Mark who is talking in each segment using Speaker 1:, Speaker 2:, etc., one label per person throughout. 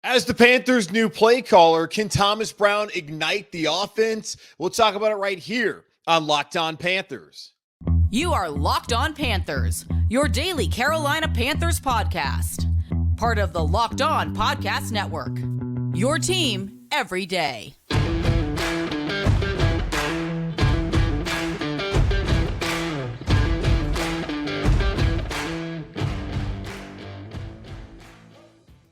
Speaker 1: As the Panthers' new play caller, can Thomas Brown ignite the offense? We'll talk about it right here on Locked On Panthers.
Speaker 2: You are Locked On Panthers, your daily Carolina Panthers podcast. Part of the Locked On Podcast Network. Your team every day.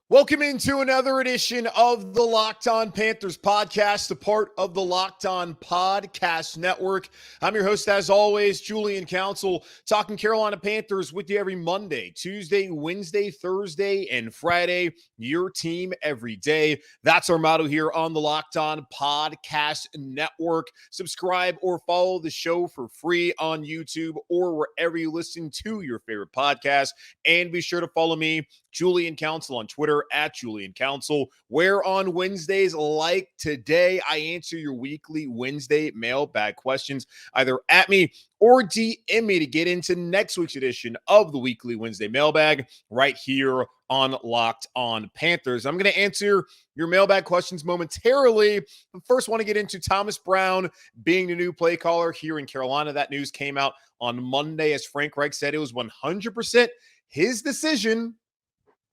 Speaker 1: Welcome into another edition of the Locked On Panthers podcast, a part of the Locked On Podcast Network. I'm your host, as always, Julian Council, talking Carolina Panthers with you every Monday, Tuesday, Wednesday, Thursday, and Friday. Your team every day. That's our motto here on the Locked On Podcast Network. Subscribe or follow the show for free on YouTube or wherever you listen to your favorite podcast. And be sure to follow me, Julian Council, on Twitter at Julian Council, where on Wednesdays like today, I answer your weekly Wednesday mailbag questions either at me or DM me to get into next week's edition of the weekly Wednesday mailbag right here on Locked On Panthers. I'm going to answer your mailbag questions momentarily, but first want to get into Thomas Brown being the new play caller here in Carolina. That news came out on Monday, as Frank Reich said it was 100% his decision.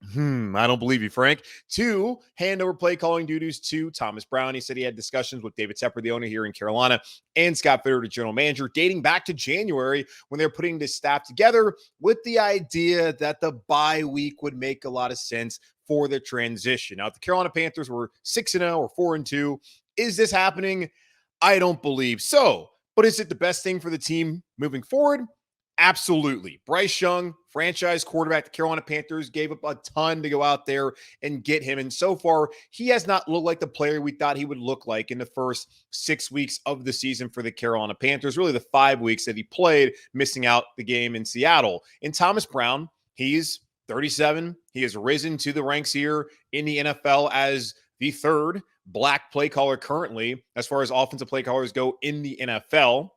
Speaker 1: I don't believe you, Frank. To hand over play calling duties to Thomas Brown. He said he had discussions with David Tepper, the owner here in Carolina, and Scott Fitter, the general manager, dating back to January when they were putting this staff together with the idea that the bye week would make a lot of sense for the transition. Now, if the Carolina Panthers were 6-0 or 4-2, is this happening? I don't believe so. But is it the best thing for the team moving forward? Absolutely. Bryce Young, franchise quarterback, the Carolina Panthers gave up a ton to go out there and get him. And so far, he has not looked like the player we thought he would look like in the first 6 weeks of the season for the Carolina Panthers, really the 5 weeks that he played, missing out the game in Seattle. And Thomas Brown, he's 37. He has risen to the ranks here in the NFL as the third black play caller currently, as far as offensive play callers go in the NFL.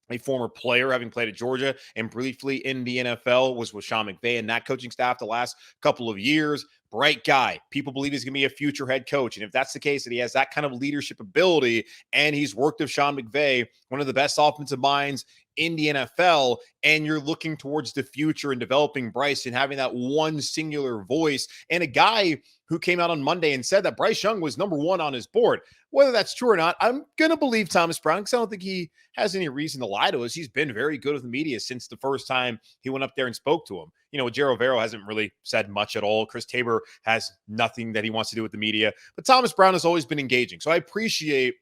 Speaker 1: A former player, having played at Georgia and briefly in the NFL, was with Sean McVay and that coaching staff the last couple of years. Bright guy. People believe he's going to be a future head coach. And if that's the case, that he has that kind of leadership ability and he's worked with Sean McVay, one of the best offensive minds in the NFL, and you're looking towards the future and developing Bryce and having that one singular voice, and a guy who came out on Monday and said that Bryce Young was number one on his board. Whether that's true or not, I'm going to believe Thomas Brown because I don't think he has any reason to lie to us. He's been very good with the media since the first time he went up there and spoke to him. You know, Gerald Vero hasn't really said much at all. Chris Tabor has nothing that he wants to do with the media. But Thomas Brown has always been engaging. So I appreciate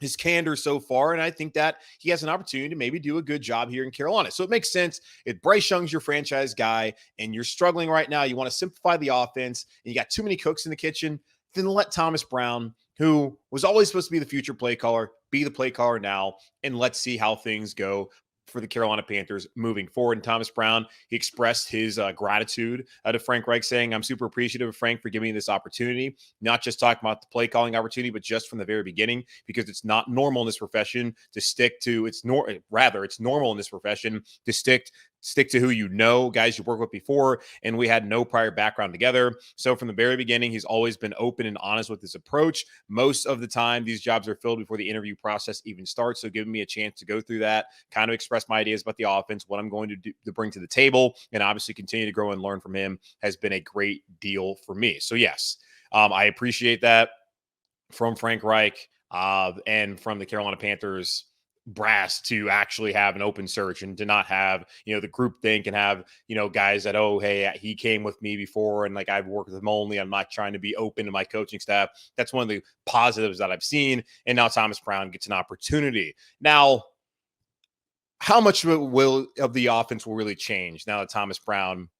Speaker 1: his candor so far, and I think that he has an opportunity to maybe do a good job here in Carolina. So it makes sense. If Bryce Young's your franchise guy and you're struggling right now, you want to simplify the offense, and you got too many cooks in the kitchen, then let Thomas Brown, who was always supposed to be the future play caller, be the play caller now, and let's see how things go for the Carolina Panthers moving forward. And Thomas Brown, he expressed his gratitude to Frank Reich, saying, I'm super appreciative of Frank for giving me this opportunity, not just talking about the play calling opportunity, but just from the very beginning, because it's not normal in this profession to stick to, it's normal in this profession to stick to who you know, guys you worked with before, and we had no prior background together. So from the very beginning, he's always been open and honest with his approach. Most of the time, these jobs are filled before the interview process even starts, so giving me a chance to go through that, kind of express my ideas about the offense, what I'm going to do to bring to the table, and obviously continue to grow and learn from him has been a great deal for me. So yes, I appreciate that from Frank Reich and from the Carolina Panthers brass to actually have an open search and to not have, the group think and have, guys that, oh, hey, he came with me before and like I've worked with him only. I'm not trying to be open to my coaching staff. That's one of the positives that I've seen. And now Thomas Brown gets an opportunity. Now, how much of the offense will really change now that Thomas Brown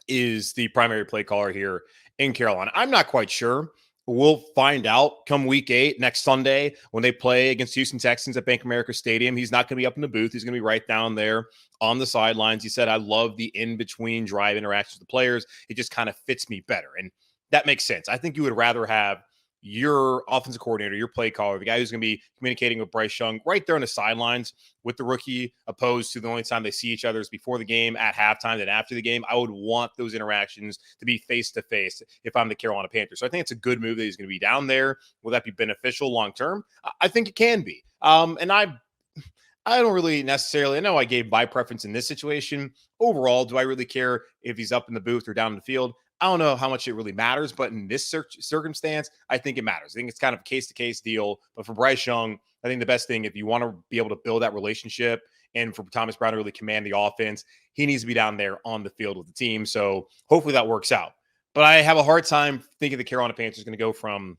Speaker 1: is the primary play caller here in Carolina? I'm not quite sure. We'll find out come week 8 next Sunday when they play against Houston Texans at Bank of America Stadium. He's not going to be up in the booth. He's going to be right down there on the sidelines. He said, I love the in-between drive interactions with the players. It just kind of fits me better. And that makes sense. I think you would rather have your offensive coordinator, your play caller, the guy who's going to be communicating with Bryce Young right there on the sidelines with the rookie, opposed to the only time they see each other is before the game, at halftime, then after the game. I would want those interactions to be face-to-face if I'm the Carolina Panthers. So I think it's a good move that he's going to be down there. Will that be beneficial long-term? I think it can be. And I don't really necessarily, I know I gave my preference in this situation. Overall, do I really care if he's up in the booth or down in the field? I don't know how much it really matters, but in this circumstance, I think it matters. I think it's kind of a case-to-case deal. But for Bryce Young, I think the best thing, if you want to be able to build that relationship and for Thomas Brown to really command the offense, he needs to be down there on the field with the team. So hopefully that works out. But I have a hard time thinking the Carolina Panthers is going to go from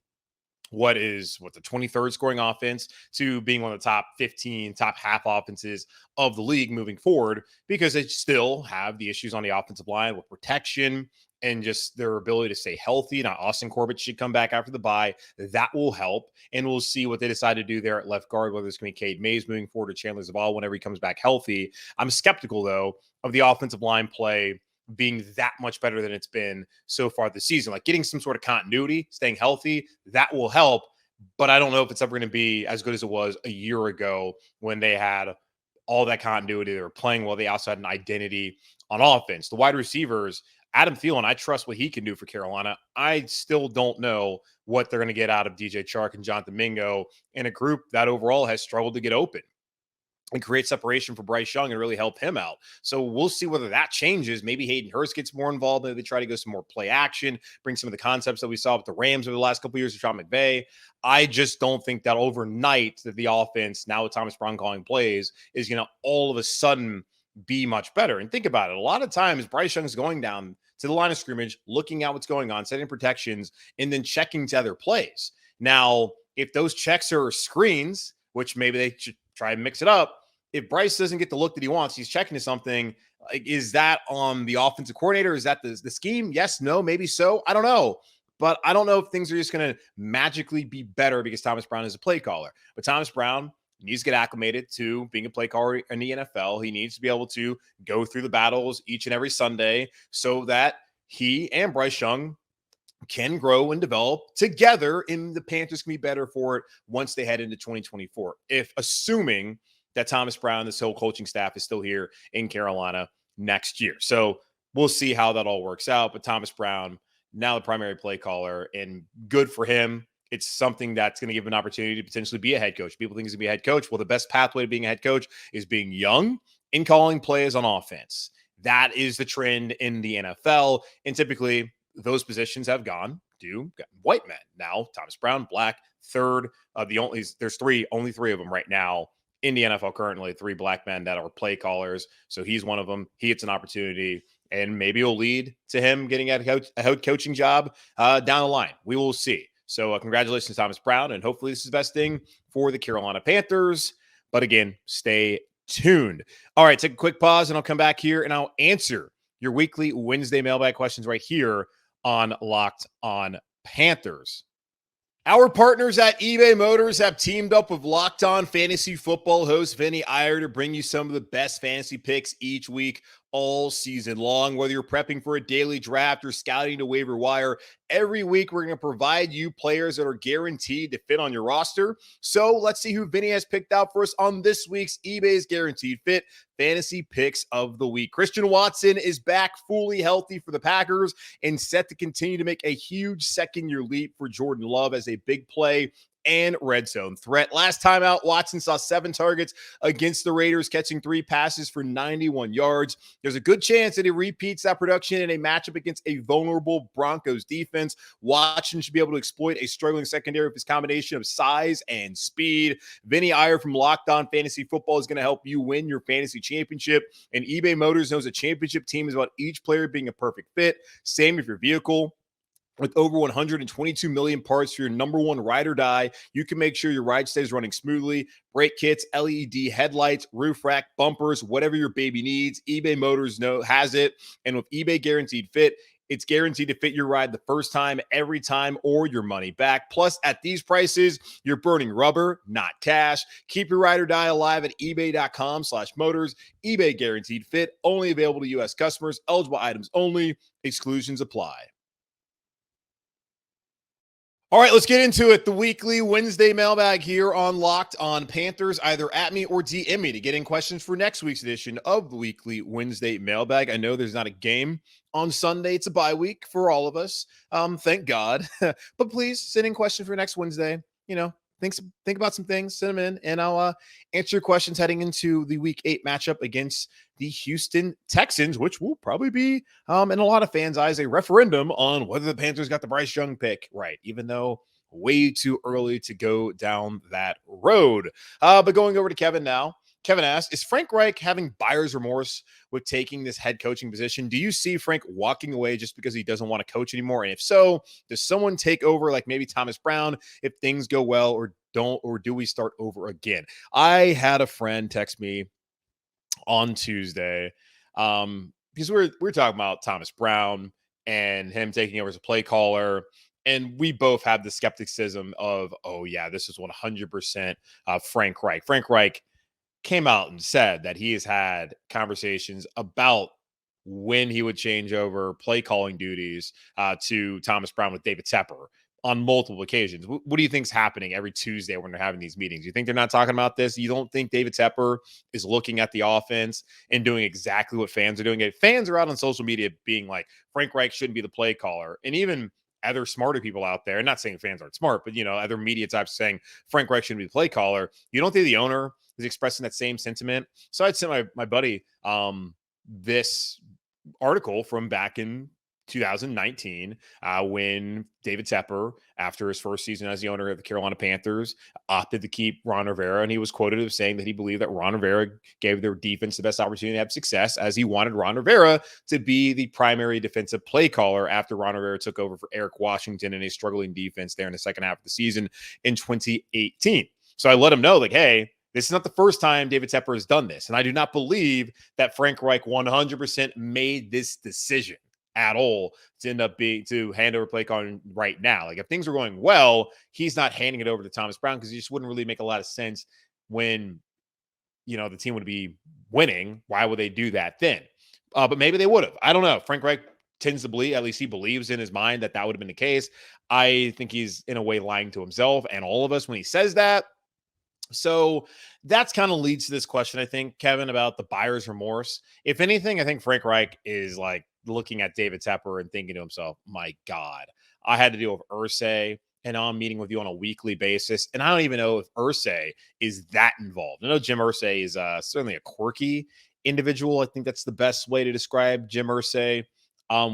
Speaker 1: what the 23rd scoring offense to being one of the top 15, top half offenses of the league moving forward, because they still have the issues on the offensive line with protection and just their ability to stay healthy. Now, Austin Corbett should come back after the bye. That will help. And we'll see what they decide to do there at left guard, whether it's going to be Cade Mays moving forward or Chandler Zavala whenever he comes back healthy. I'm skeptical, though, of the offensive line play being that much better than it's been so far this season. Like getting some sort of continuity, staying healthy, that will help. But I don't know if it's ever going to be as good as it was a year ago when they had all that continuity. They were playing well. They also had an identity on offense. The wide receivers, Adam Thielen, I trust what he can do for Carolina. I still don't know what they're going to get out of DJ Chark and Jonathan Mingo in a group that overall has struggled to get open and create separation for Bryce Young and really help him out. So we'll see whether that changes. Maybe Hayden Hurst gets more involved. Maybe they try to go some more play action, bring some of the concepts that we saw with the Rams over the last couple of years with Sean McVay. I just don't think that overnight that the offense, now with Thomas Brown calling plays, is going to all of a sudden be much better. And think about it. A lot of times Bryce Young's going down to the line of scrimmage, looking at what's going on, setting protections, and then checking to other plays. Now, if those checks are screens, which maybe they should try and mix it up, if Bryce doesn't get the look that he wants, he's checking to something. Like, is that on the offensive coordinator? Is that the scheme? Yes, no, maybe so. I don't know. But I don't know if things are just going to magically be better because Thomas Brown is a play caller. But Thomas Brown needs to get acclimated to being a play caller in the NFL. He needs to be able to go through the battles each and every Sunday so that he and Bryce Young can grow and develop together, and the Panthers can be better for it once they head into 2024. If assuming that Thomas Brown, this whole coaching staff, is still here in Carolina next year. So we'll see how that all works out. But Thomas Brown, now the primary play caller, and good for him. It's something that's going to give him an opportunity to potentially be a head coach. People think he's going to be a head coach. Well, the best pathway to being a head coach is being young and calling plays on offense. That is the trend in the NFL. And typically those positions have gone to white men. Now, Thomas Brown, black, third of the only three of them right now in the NFL currently, 3 black men that are play callers. So he's one of them. He gets an opportunity, and maybe it'll lead to him getting a head coaching job down the line. We will see. So congratulations, Thomas Brown, and hopefully this is the best thing for the Carolina Panthers. But again, stay tuned. All right, take a quick pause, and I'll come back here, and I'll answer your weekly Wednesday mailbag questions right here on Locked On Panthers. Our partners at eBay Motors have teamed up with Locked On Fantasy Football host Vinny Iyer to bring you some of the best fantasy picks each week, all season long. Whether you're prepping for a daily draft or scouting to waiver wire, every week we're going to provide you players that are guaranteed to fit on your roster. So let's see who Vinny has picked out for us on this week's eBay's Guaranteed Fit Fantasy Picks of the Week. Christian Watson is back fully healthy for the Packers and set to continue to make a huge second-year leap for Jordan Love as a big play and red zone threat. Last time out, Watson saw 7 targets against the Raiders, catching 3 passes for 91 yards. There's a good chance that he repeats that production in a matchup against a vulnerable Broncos defense. Watson should be able to exploit a struggling secondary with his combination of size and speed. Vinny Iyer from Locked On Fantasy Football is going to help you win your fantasy championship. And eBay Motors knows a championship team is about each player being a perfect fit. Same with your vehicle. With over 122 million parts for your number one ride or die, you can make sure your ride stays running smoothly. Brake kits, LED headlights, roof rack, bumpers, whatever your baby needs, eBay Motors has it. And with eBay Guaranteed Fit, it's guaranteed to fit your ride the first time, every time, or your money back. Plus, at these prices, you're burning rubber, not cash. Keep your ride or die alive at ebay.com/motors. eBay Guaranteed Fit, only available to U.S. customers. Eligible items only. Exclusions apply. All right, let's get into it. The weekly Wednesday mailbag here on Locked on Panthers. Either at me or DM me to get in questions for next week's edition of the weekly Wednesday mailbag. I know there's not a game on Sunday. It's a bye week for all of us. Thank God. But please send in questions for next Wednesday. You know, think about some things, send them in, and I'll answer your questions heading into the Week 8 matchup against the Houston Texans, which will probably be, in a lot of fans' eyes, a referendum on whether the Panthers got the Bryce Young pick right, even though way too early to go down that road. But going over to Kevin now. Kevin asks, is Frank Reich having buyer's remorse with taking this head coaching position? Do you see Frank walking away just because he doesn't want to coach anymore? And if so, does someone take over, like maybe Thomas Brown, if things go well, or don't, or do we start over again? I had a friend text me on Tuesday because we're talking about Thomas Brown and him taking over as a play caller. And we both have the skepticism of, oh, yeah, this is 100% Frank Reich. Frank Reich came out and said that he has had conversations about when he would change over play calling duties to Thomas Brown with David Tepper on multiple occasions. What do you think's happening every Tuesday when they're having these meetings? You think they're not talking about this? You don't think David Tepper is looking at the offense and doing exactly what fans are doing? Fans are out on social media being like, Frank Reich shouldn't be the play caller. And even other smarter people out there, not saying fans aren't smart, but, other media types saying Frank Reich shouldn't be the play caller. You don't think the owner is expressing that same sentiment? So I'd sent my buddy this article from back in 2019 when David Tepper, after his first season as the owner of the Carolina Panthers, opted to keep Ron Rivera, and he was quoted as saying that he believed that Ron Rivera gave their defense the best opportunity to have success, as he wanted Ron Rivera to be the primary defensive play caller after Ron Rivera took over for Eric Washington in a struggling defense there in the second half of the season in 2018. So I let him know, like, hey, this is not the first time David Tepper has done this. And I do not believe that Frank Reich 100% made this decision at all to end up being to hand over play calling right now. Like, if things are going well, he's not handing it over to Thomas Brown, because he just wouldn't really make a lot of sense when, the team would be winning. Why would they do that then? But maybe they would have. I don't know. Frank Reich tends to believe, at least he believes in his mind, that would have been the case. I think he's in a way lying to himself and all of us when he says that. So that's kind of leads to this question, I think, Kevin, about the buyer's remorse. If anything, I think Frank Reich is like looking at David Tepper and thinking to himself, my God, I had to deal with Irsay, and now I'm meeting with you on a weekly basis. And I don't even know if Irsay is that involved. I know Jim Irsay is certainly a quirky individual. I think that's the best way to describe Jim Irsay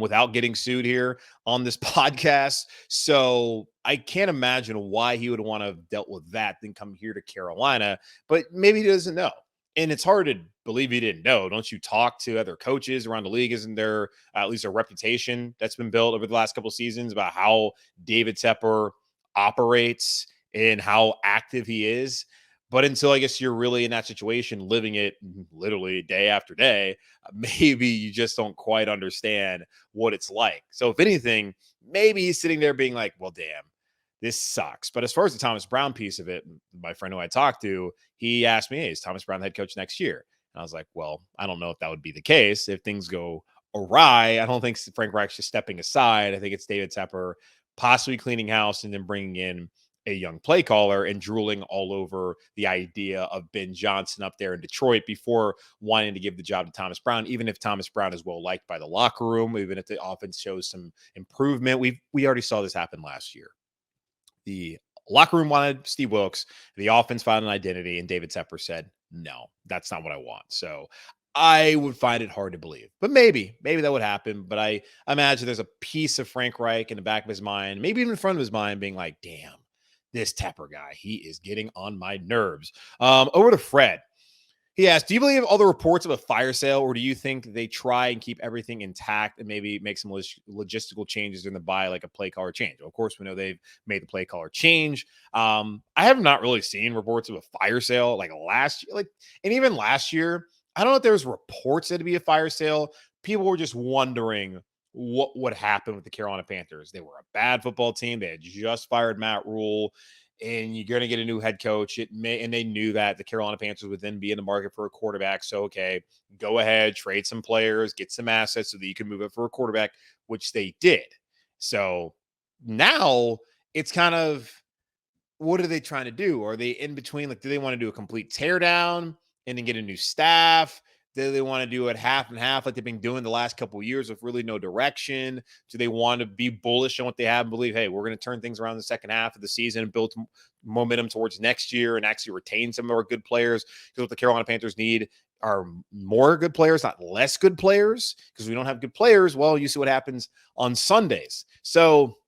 Speaker 1: without getting sued here on this podcast. So I can't imagine why he would want to have dealt with that, then come here to Carolina, but maybe he doesn't know. And it's hard to believe he didn't know. Don't you talk to other coaches around the league? Isn't there at least a reputation that's been built over the last couple of seasons about how David Tepper operates and how active he is? But until, I guess, you're really in that situation, living it literally day after day, maybe you just don't quite understand what it's like. So if anything, maybe he's sitting there being like, well, damn, this sucks. But as far as the Thomas Brown piece of it, my friend who I talked to, he asked me, hey, is Thomas Brown the head coach next year? And I was like, well, I don't know if that would be the case. If things go awry, I don't think Frank Reich's just stepping aside. I think it's David Tepper possibly cleaning house and then bringing in a young play caller and drooling all over the idea of Ben Johnson up there in Detroit before wanting to give the job to Thomas Brown, even if Thomas Brown is well liked by the locker room, even if the offense shows some improvement. We already saw this happen last year. The locker room wanted Steve Wilkes, the offense found an identity, and David Tepper said, no, that's not what I want. So I would find it hard to believe, but maybe that would happen. But I imagine there's a piece of Frank Reich in the back of his mind, maybe even in front of his mind, being like, damn, this Tepper guy, he is getting on my nerves. Over to Fred. He asked, do you believe all the reports of a fire sale, or do you think they try and keep everything intact and maybe make some logistical changes in the buy, like a play caller change? Of course, we know they've made the play caller change. I have not really seen reports of a fire sale like last year. And even last year, I don't know if there was reports that it'd be a fire sale. People were just wondering what would happen with the Carolina Panthers. They were a bad football team. They had just fired Matt Rule, and you're going to get a new head coach. And they knew that the Carolina Panthers would then be in the market for a quarterback. So, okay, go ahead, trade some players, get some assets so that you can move it for a quarterback, which they did. So now it's kind of, what are they trying to do? Are they in between? Like, do they want to do a complete teardown and then get a new staff? Do they want to do it half and half like they've been doing the last couple of years with really no direction? Do they want to be bullish on what they have and believe, hey, we're going to turn things around in the second half of the season and build momentum towards next year and actually retain some of our good players? Because what the Carolina Panthers need are more good players, not less good players. Because we don't have good players, well, you see what happens on Sundays. So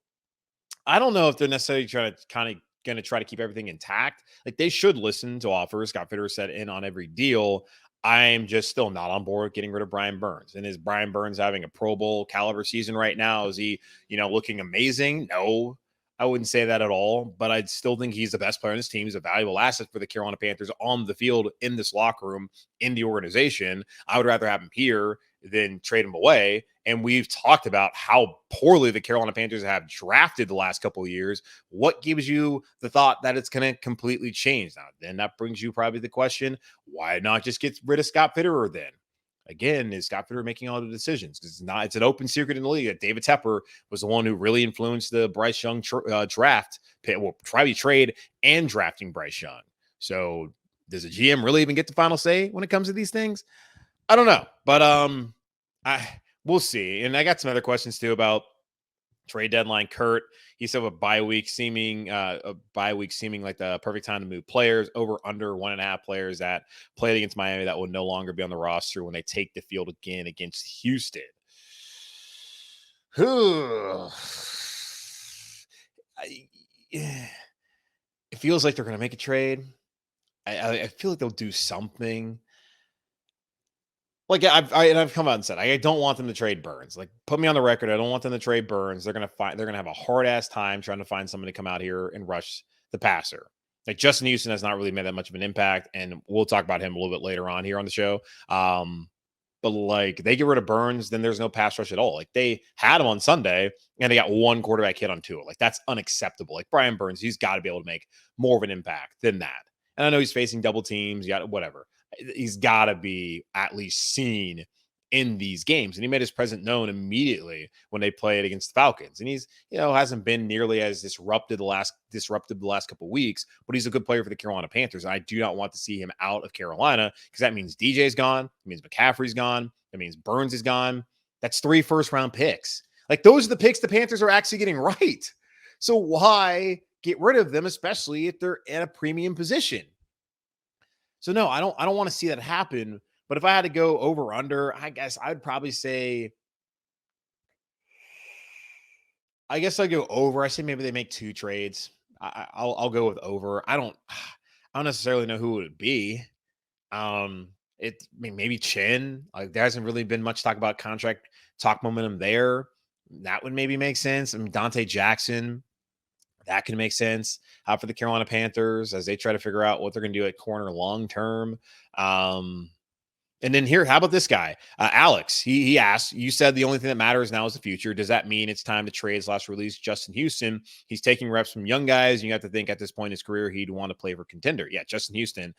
Speaker 1: I don't know if they're necessarily trying to going to try to keep everything intact. Like, they should listen to offers. Scott Fitterer said in on every deal. I'm just still not on board with getting rid of Brian Burns. And is Brian Burns having a Pro Bowl caliber season right now? Is he, looking amazing? No, I wouldn't say that at all. But I still think he's the best player on his team. He's a valuable asset for the Carolina Panthers on the field, in this locker room, in the organization. I would rather have him here than trade him away. And we've talked about how poorly the Carolina Panthers have drafted the last couple of years. What gives you the thought that it's going to completely change? Now, then that brings you probably the question, why not just get rid of Scott Fitterer then? Again, is Scott Fitterer making all the decisions? Because it's an open secret in the league that David Tepper was the one who really influenced the Bryce Young draft, probably trade and drafting Bryce Young. So does a GM really even get the final say when it comes to these things? I don't know, but we'll see. And I got some other questions too about trade deadline. Kurt, he said a bye week seeming like the perfect time to move players. Over under 1.5 players that played against Miami that will no longer be on the roster when they take the field again against Houston. It feels like they're going to make a trade. I feel like they'll do something. Like, I've come out and said I don't want them to trade Burns. Like, put me on the record. I don't want them to trade Burns. They're gonna have a hard ass time trying to find somebody to come out here and rush the passer. Like, Justin Houston has not really made that much of an impact, and we'll talk about him a little bit later on here on the show. But like, they get rid of Burns, then there's no pass rush at all. Like, they had him on Sunday, and they got one quarterback hit on Tua. Like, that's unacceptable. Like, Brian Burns, he's got to be able to make more of an impact than that. And I know he's facing double teams. Whatever. He's got to be at least seen in these games. And he made his presence known immediately when they played against the Falcons. And he's, hasn't been nearly as disrupted the last couple of weeks, but he's a good player for the Carolina Panthers. And I do not want to see him out of Carolina, because that means DJ's gone. It means McCaffrey's gone. It means Burns is gone. That's 3 first-round picks. Like, those are the picks the Panthers are actually getting right. So why get rid of them, especially if they're in a premium position? So no, I don't want to see that happen. But if I had to go over under, I guess I'd probably say, I'd go over. I say maybe they make 2 trades. I'll go with over. I don't necessarily know who it would be. Maybe Chin. Like, there hasn't really been much talk about contract talk momentum there. That would maybe make sense. I mean, Dante Jackson. That can make sense for the Carolina Panthers as they try to figure out what they're going to do at corner long term. And then here, how about this guy, Alex? He asked, you said the only thing that matters now is the future. Does that mean it's time to trade / release Justin Houston? He's taking reps from young guys. You have to think at this point in his career, he'd want to play for contender. Yeah, Justin Houston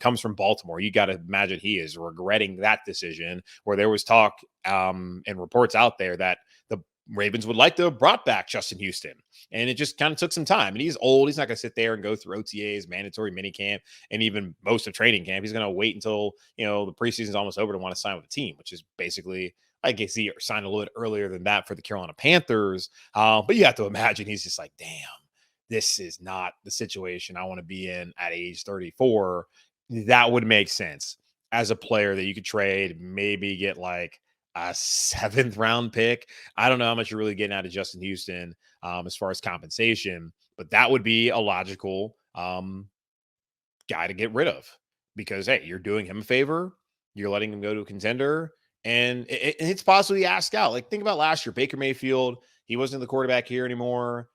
Speaker 1: comes from Baltimore. You got to imagine he is regretting that decision, where there was talk and reports out there that the Ravens would like to have brought back Justin Houston. And it just kind of took some time. And he's old. He's not going to sit there and go through OTAs, mandatory minicamp, and even most of training camp. He's going to wait until, the preseason is almost over to want to sign with the team, which is basically, I guess he signed a little bit earlier than that for the Carolina Panthers. But you have to imagine he's just like, damn, this is not the situation I want to be in at age 34. That would make sense as a player that you could trade, maybe get like a 7th round pick. I don't know how much you're really getting out of Justin Houston as far as compensation, but that would be a logical guy to get rid of, because, hey, you're doing him a favor. You're letting him go to a contender, and it's possibly asked out. Like, think about last year, Baker Mayfield. He wasn't the quarterback here anymore.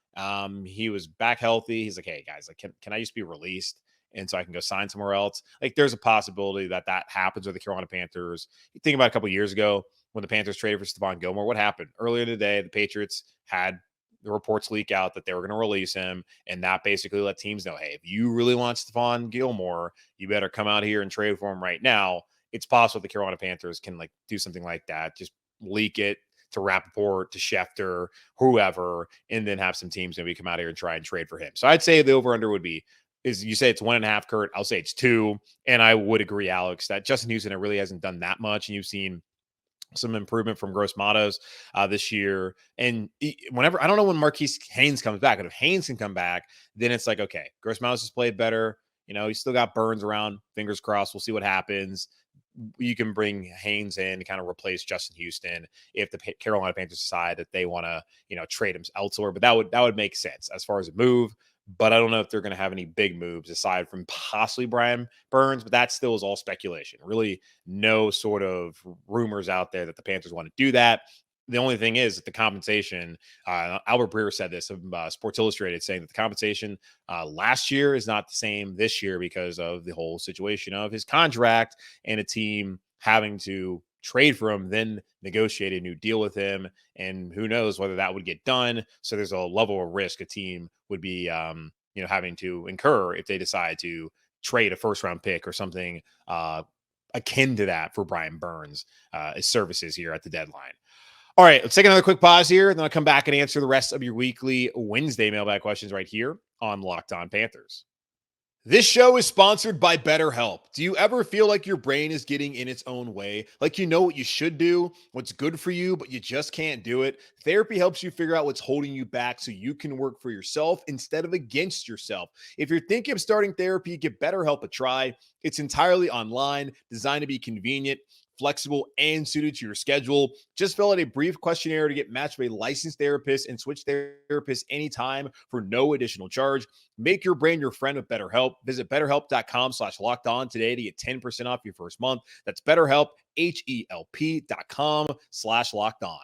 Speaker 1: He was back healthy. He's like, hey, guys, like, can I just be released? And so I can go sign somewhere else. Like, there's a possibility that happens with the Carolina Panthers. You think about a couple of years ago when the Panthers traded for Stephon Gilmore. What happened? Earlier today, the Patriots had the reports leak out that they were going to release him, and that basically let teams know, hey, if you really want Stephon Gilmore, you better come out here and trade for him right now. It's possible the Carolina Panthers can, like, do something like that, just leak it, to Rappaport, to Schefter, whoever, and then have some teams maybe come out here and try and trade for him. So I'd say the over-under would be, is you say it's 1.5, Kurt. I'll say it's 2. And I would agree, Alex, that Justin Houston really hasn't done that much. And you've seen some improvement from Gross-Matos this year. And whenever, I don't know when Marquise Haynes comes back, but if Haynes can come back, then it's like, okay, Gross-Matos has played better. He's still got Burns around. Fingers crossed. We'll see what happens. You can bring Haynes in to kind of replace Justin Houston if the Carolina Panthers decide that they want to, trade him elsewhere. But that would make sense as far as a move. But I don't know if they're going to have any big moves aside from possibly Brian Burns, but that still is all speculation. Really no sort of rumors out there that the Panthers want to do that. The only thing is that the compensation, Albert Breer said this of Sports Illustrated, saying that the compensation last year is not the same this year because of the whole situation of his contract and a team having to trade for him, then negotiate a new deal with him. And who knows whether that would get done. So there's a level of risk a team would be, having to incur if they decide to trade a first-round pick or something akin to that for Brian Burns' services here at the deadline. All right, let's take another quick pause here, and then I'll come back and answer the rest of your weekly Wednesday mailbag questions right here on Locked On Panthers. This show is sponsored by BetterHelp. Do you ever feel like your brain is getting in its own way? Like you know what you should do, what's good for you, but you just can't do it? Therapy helps you figure out what's holding you back so you can work for yourself instead of against yourself. If you're thinking of starting therapy, give BetterHelp a try. It's entirely online, designed to be convenient, flexible, and suited to your schedule. Just fill out a brief questionnaire to get matched with a licensed therapist and switch therapists anytime for no additional charge. Make your brain your friend with BetterHelp. Visit BetterHelp.com/lockedon today to get 10% off your first month. That's BetterHelp, HELP.com/lockedon.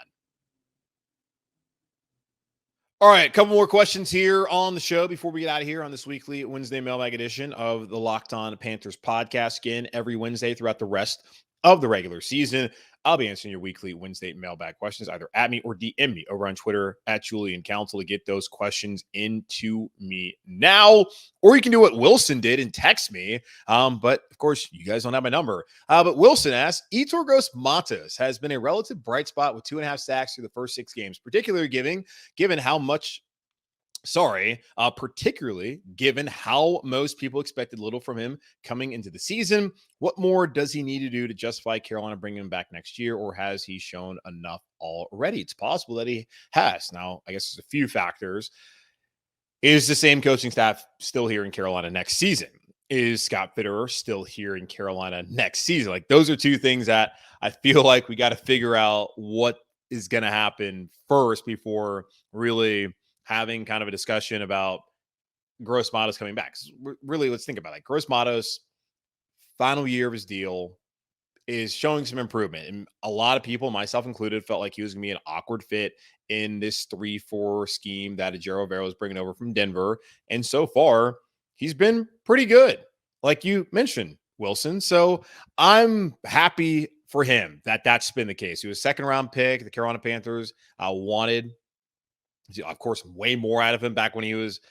Speaker 1: All right, a couple more questions here on the show before we get out of here on this weekly Wednesday mailbag edition of the Locked On Panthers podcast. Again, every Wednesday throughout the rest of the regular season, I'll be answering your weekly Wednesday mailbag questions either at me or DM me over on Twitter at Julian Council to get those questions into me now. Or you can do what Wilson did and text me. But of course, you guys don't have my number. But Wilson asks, Yetur Grosse-Matos has been a relative bright spot with 2.5 sacks through the first 6 games, particularly given how most people expected little from him coming into the season. What more does he need to do to justify Carolina bringing him back next year, or has he shown enough already? It's possible that he has. Now, I guess there's a few factors. Is the same coaching staff still here in Carolina next season? Is Scott Fitterer still here in Carolina next season? Like, those are two things that I feel like we got to figure out what is going to happen first before really having kind of a discussion about Gross-Matos coming back. Really, let's think about it. Gross-Matos, final year of his deal, is showing some improvement. And a lot of people, myself included, felt like he was going to be an awkward fit in this 3-4 scheme that Ejiro Rivera was bringing over from Denver. And so far, he's been pretty good, like you mentioned, Wilson. So I'm happy for him that that's been the case. He was a second-round pick. The Carolina Panthers wanted, of course, way more out of him back when he was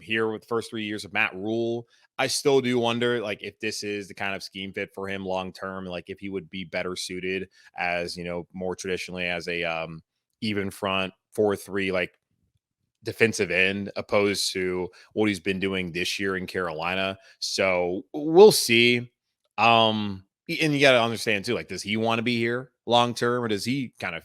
Speaker 1: here with the first 3 years of Matt Rule. I still do wonder, like, if this is the kind of scheme fit for him long term, like if he would be better suited as, more traditionally as a even front 4-3, like defensive end, opposed to what he's been doing this year in Carolina. So we'll see. And you got to understand too, like, does he want to be here long term, or does he kind of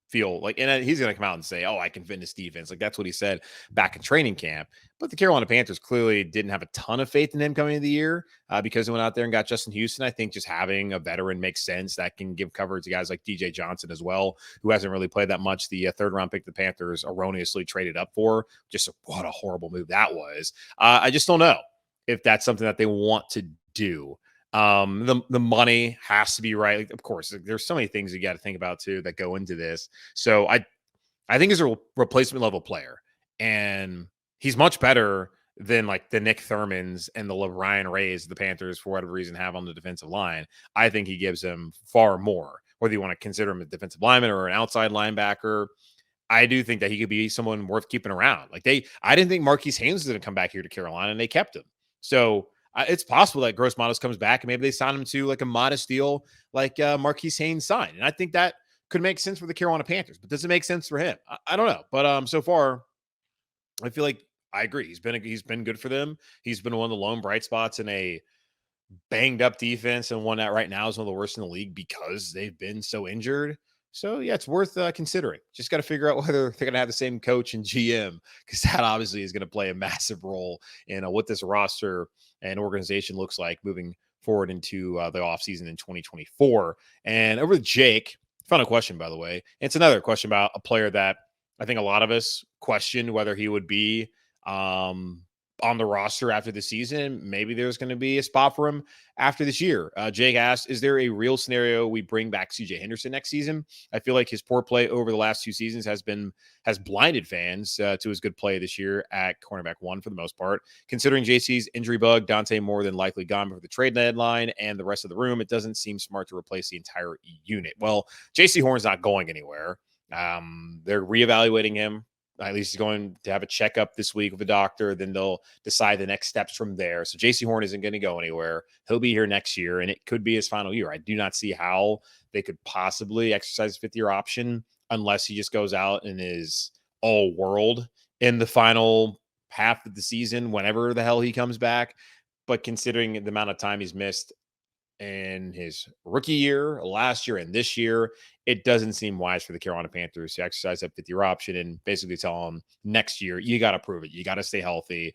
Speaker 1: feel like, and he's going to come out and say, oh, I can fit in this defense. Like, that's what he said back in training camp. But the Carolina Panthers clearly didn't have a ton of faith in him coming into the year because they went out there and got Justin Houston. I think just having a veteran makes sense. That can give cover to guys like DJ Johnson as well, who hasn't really played that much. The third round pick the Panthers erroneously traded up for. Just what a horrible move that was. I just don't know if that's something that they want to do. The money has to be right. Like, of course, there's so many things you got to think about too that go into this. So I think he's a replacement level player, and he's much better than like the Nick Thurmans and the Ryan Rays the Panthers, for whatever reason, have on the defensive line. I think he gives him far more, whether you want to consider him a defensive lineman or an outside linebacker. I do think that he could be someone worth keeping around. Like, I didn't think Marquise Haynes was going to come back here to Carolina, and they kept him. So it's possible that Gross-Matos comes back and maybe they sign him to like a modest deal like Marquise Haynes signed. And I think that could make sense for the Carolina Panthers, but does it make sense for him? I don't know. But so far, I feel like I agree. He's been good for them. He's been one of the lone bright spots in a banged up defense, and one that right now is one of the worst in the league because they've been so injured. So yeah, it's worth considering. Just got to figure out whether they're going to have the same coach and GM, because that obviously is going to play a massive role in what this roster and organization looks like moving forward into the offseason in 2024. And over to Jake, final question, by the way. It's another question about a player that I think a lot of us questioned whether he would be on the roster after the season. Maybe there's going to be a spot for him after this year. Jake asked, is there a real scenario we bring back CJ Henderson next season? I feel like his poor play over the last 2 seasons has blinded fans to his good play this year at cornerback 1 for the most part. Considering JC's injury bug, Dante more than likely gone before the trade deadline, and the rest of the room, it doesn't seem smart to replace the entire unit. Well, JC Horn's not going anywhere. They're reevaluating him. At least he's going to have a checkup this week with the doctor. Then they'll decide the next steps from there. So JC Horn isn't going to go anywhere. He'll be here next year, and it could be his final year. I do not see how they could possibly exercise a 5th-year option unless he just goes out and is all world in the final half of the season, whenever the hell he comes back. But considering the amount of time he's missed in his rookie year, last year, and this year, it doesn't seem wise for the Carolina Panthers to exercise that 5th-year option and basically tell them next year, you got to prove it. You got to stay healthy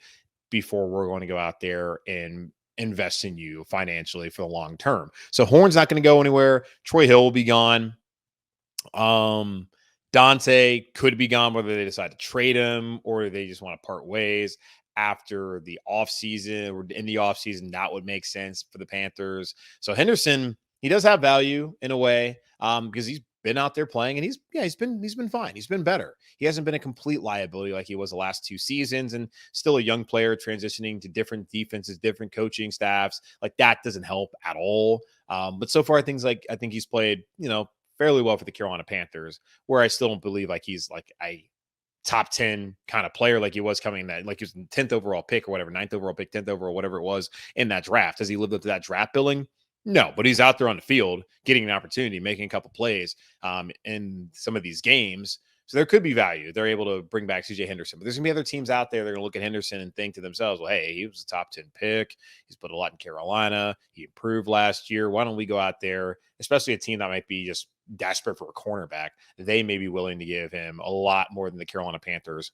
Speaker 1: before we're going to go out there and invest in you financially for the long term. So Horn's not going to go anywhere. Troy Hill will be gone. Dante could be gone, whether they decide to trade him or they just want to part ways after the offseason or in the offseason. That would make sense for the Panthers. So Henderson, he does have value in a way because he's been out there playing and he's been fine. He's been better. He hasn't been a complete liability like he was the last 2 seasons, and still a young player transitioning to different defenses, different coaching staffs. Like, that doesn't help at all. But so far, I think he's played, fairly well for the Carolina Panthers, where I still don't believe like he's like a top 10 kind of player like he was coming in that, like he was 10th overall pick or whatever, 9th overall pick, 10th overall, whatever it was in that draft. Has he lived up to that draft billing? No, but he's out there on the field getting an opportunity, making a couple plays in some of these games. So there could be value. They're able to bring back CJ Henderson. But there's going to be other teams out there that are going to look at Henderson and think to themselves, well, hey, he was a top 10 pick. He's put a lot in Carolina. He improved last year. Why don't we go out there, especially a team that might be just desperate for a cornerback? They may be willing to give him a lot more than the Carolina Panthers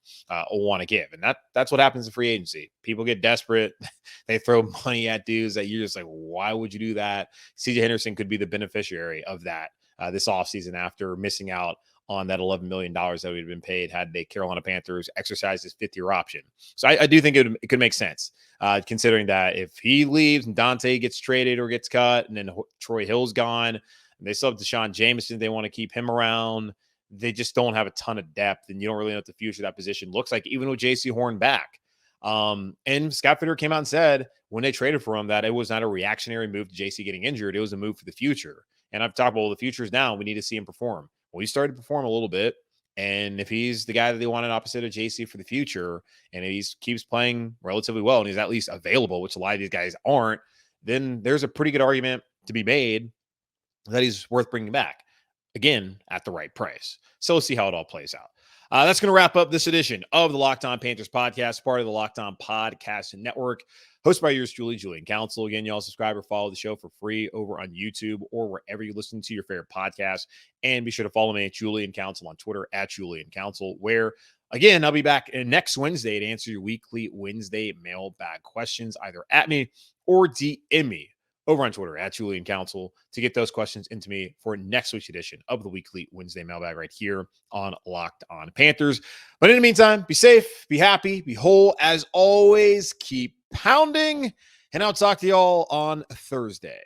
Speaker 1: want to give. And that's what happens in free agency. People get desperate. They throw money at dudes that you're just like, why would you do that? CJ Henderson could be the beneficiary of that this offseason after missing out on that $11 million that would have been paid had the Carolina Panthers exercised his 5th-year option. So I do think it could make sense, considering that if he leaves and Dante gets traded or gets cut, and then Troy Hill's gone, and they still have Deshaun Jameson, they want to keep him around. They just don't have a ton of depth, and you don't really know what the future of that position looks like, even with J.C. Horn back. And Scott Fitter came out and said when they traded for him that it was not a reactionary move to J.C. getting injured. It was a move for the future. And I've talked about, well, the future is now. We need to see him perform. Well, he started to perform a little bit. And if he's the guy that they wanted opposite of JC for the future, and he keeps playing relatively well, and he's at least available, which a lot of these guys aren't, then there's a pretty good argument to be made that he's worth bringing back, again, at the right price. So let's see how it all plays out. That's going to wrap up this edition of the Locked On Panthers podcast, part of the Locked On Podcast Network, hosted by yours truly, Julian Council. Again, y'all subscribe or follow the show for free over on YouTube or wherever you listen to your favorite podcast. And be sure to follow me at Julian Council on Twitter, at Julian Council, where, again, I'll be back next Wednesday to answer your weekly Wednesday mailbag questions, either at me or DM me over on Twitter at Julian Council to get those questions into me for next week's edition of the weekly Wednesday mailbag right here on Locked On Panthers. But in the meantime, be safe, be happy, be whole. As always, keep pounding, and I'll talk to y'all on Thursday.